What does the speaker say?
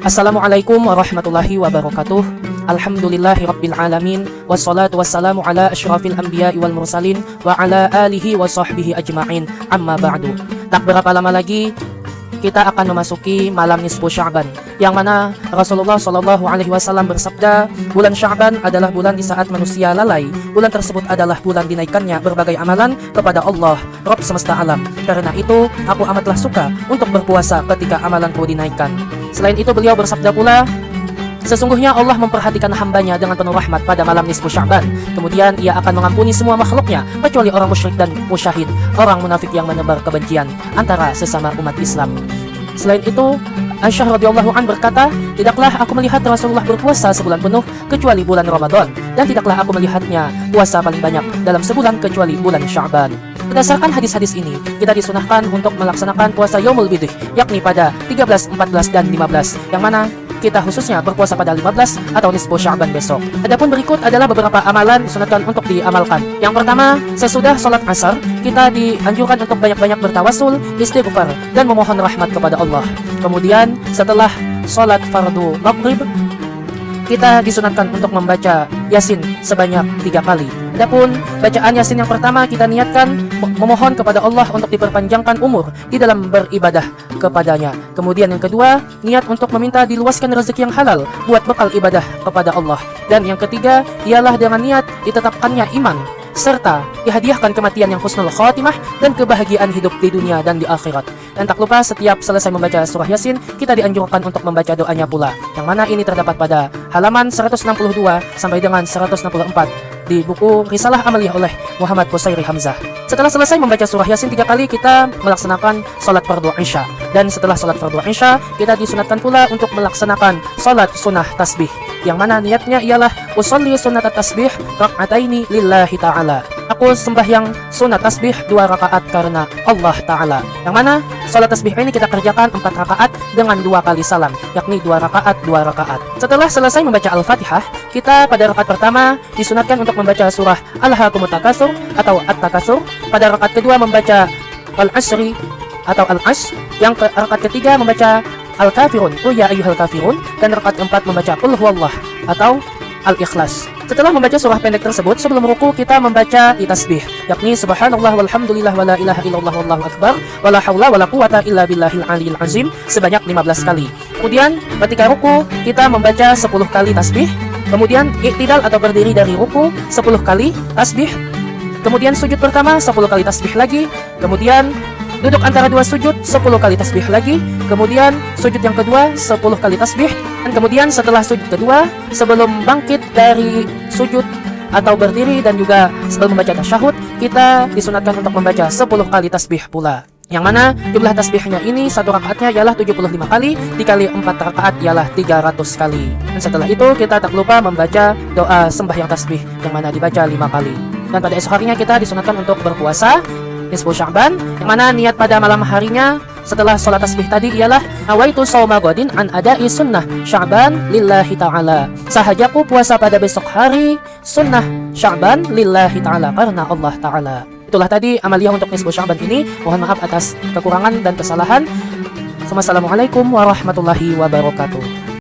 Assalamualaikum warahmatullahi wabarakatuh. Alhamdulillahi rabbil alamin. Wassalatu wassalamu ala asyrafil anbiya'i wal mursalin wa ala alihi wa sahbihi ajma'in. Amma ba'du. Tak berapa lama lagi kita akan memasuki malam nisfu Sya'ban, yang mana Rasulullah SAW bersabda, bulan Sya'ban adalah bulan di saat manusia lalai. Bulan tersebut adalah bulan dinaikannya berbagai amalan kepada Allah, Rabb semesta alam. Karena itu, aku amatlah suka untuk berpuasa ketika amalanku dinaikkan. Selain itu, beliau bersabda pula, sesungguhnya Allah memperhatikan hambanya dengan penuh rahmat pada malam nisfu Sya'ban. Kemudian ia akan mengampuni semua makhluknya, kecuali orang musyrik dan musyahid, orang munafik yang menebar kebencian antara sesama umat Islam. Selain itu, Aisyah radhiyallahu an berkata, tidaklah aku melihat Rasulullah berpuasa sebulan penuh kecuali bulan Ramadan, dan tidaklah aku melihatnya puasa paling banyak dalam sebulan kecuali bulan Sya'ban. Berdasarkan hadis-hadis ini, kita disunahkan untuk melaksanakan puasa Yaumul Bidh, yakni pada 13, 14, dan 15, yang mana kita khususnya berpuasa pada 15 atau nisfu Sya'ban besok. Adapun berikut adalah beberapa amalan disunatkan untuk diamalkan. Yang pertama, sesudah sholat asar, kita dianjurkan untuk banyak-banyak bertawasul, istighfar, dan memohon rahmat kepada Allah. Kemudian, setelah sholat fardu maghrib, kita disunatkan untuk membaca Yasin sebanyak 3 kali. Adapun bacaan Yasin yang pertama, kita niatkan memohon kepada Allah untuk diperpanjangkan umur di dalam beribadah kepadanya. Kemudian yang kedua, niat untuk meminta diluaskan rezeki yang halal buat bekal ibadah kepada Allah. Dan yang ketiga, ialah dengan niat ditetapkannya iman serta dihadiahkan kematian yang husnul khatimah dan kebahagiaan hidup di dunia dan di akhirat. Dan tak lupa, setiap selesai membaca surah Yasin, kita dianjurkan untuk membaca doanya pula, yang mana ini terdapat pada halaman 162 sampai dengan 164 di buku Risalah Amaliyah oleh Muhammad Qusairi Hamzah. Setelah selesai membaca surah Yasin 3 kali, kita melaksanakan salat fardu Isya. Dan setelah salat fardu Isya, kita disunatkan pula untuk melaksanakan salat sunnah tasbih, yang mana niatnya ialah usolli sunnat tasbih rak'ataini lillahi ta'ala. Aku sembahyang sunat tasbih 2 rakaat karena Allah Ta'ala. Yang mana salat tasbih ini kita kerjakan 4 rakaat dengan 2 kali salam, yakni 2 rakaat 2 rakaat. Setelah selesai membaca Al-Fatihah, kita pada rakaat pertama disunatkan untuk membaca surah Alhaakumut Takatsur atau At-Takatsur. Pada rakaat kedua membaca Al-Asri atau Al-Asr. Yang rakaat ketiga membaca Al-Kafirun, Qul ya ayyuhal kafirun. Dan rakaat keempat membaca Qul huwallah atau Al-Ikhlas. Setelah membaca surah pendek tersebut, sebelum ruku kita membaca tasbih, yakni subhanallah walhamdulillah wala ilaha illallah wallahu akbar wala haula wala quwata illa billahil aliyil azim sebanyak 15 kali. Kemudian ketika ruku kita membaca 10 kali tasbih. Kemudian iktidal atau berdiri dari ruku 10 kali tasbih. Kemudian sujud pertama 10 kali tasbih lagi. Kemudian duduk antara 2 sujud 10 kali tasbih lagi. Kemudian sujud yang kedua 10 kali tasbih. Dan kemudian setelah sujud kedua, sebelum bangkit dari sujud atau berdiri dan juga sebelum membaca tasyahud, kita disunatkan untuk membaca 10 kali tasbih pula. Yang mana jumlah tasbihnya ini satu rakaatnya ialah 75 kali, dikali 4 rakaat ialah 300 kali. Dan setelah itu kita tak lupa membaca doa sembahyang tasbih, yang mana dibaca 5 kali. Dan pada esok harinya kita disunatkan untuk berpuasa nisfu Sya'ban, yang mana niat pada malam harinya setelah sholat tasbih tadi ialah nawaitu shauma ghadin an ada'i sunnah Sya'ban lillahi ta'ala. Sahajaku puasa pada besok hari sunnah Sya'ban lillahi ta'ala, karena Allah Ta'ala. Itulah tadi amaliyah untuk nisfu Sya'ban ini. Mohon maaf atas kekurangan dan kesalahan. Wassalamualaikum warahmatullahi wabarakatuh.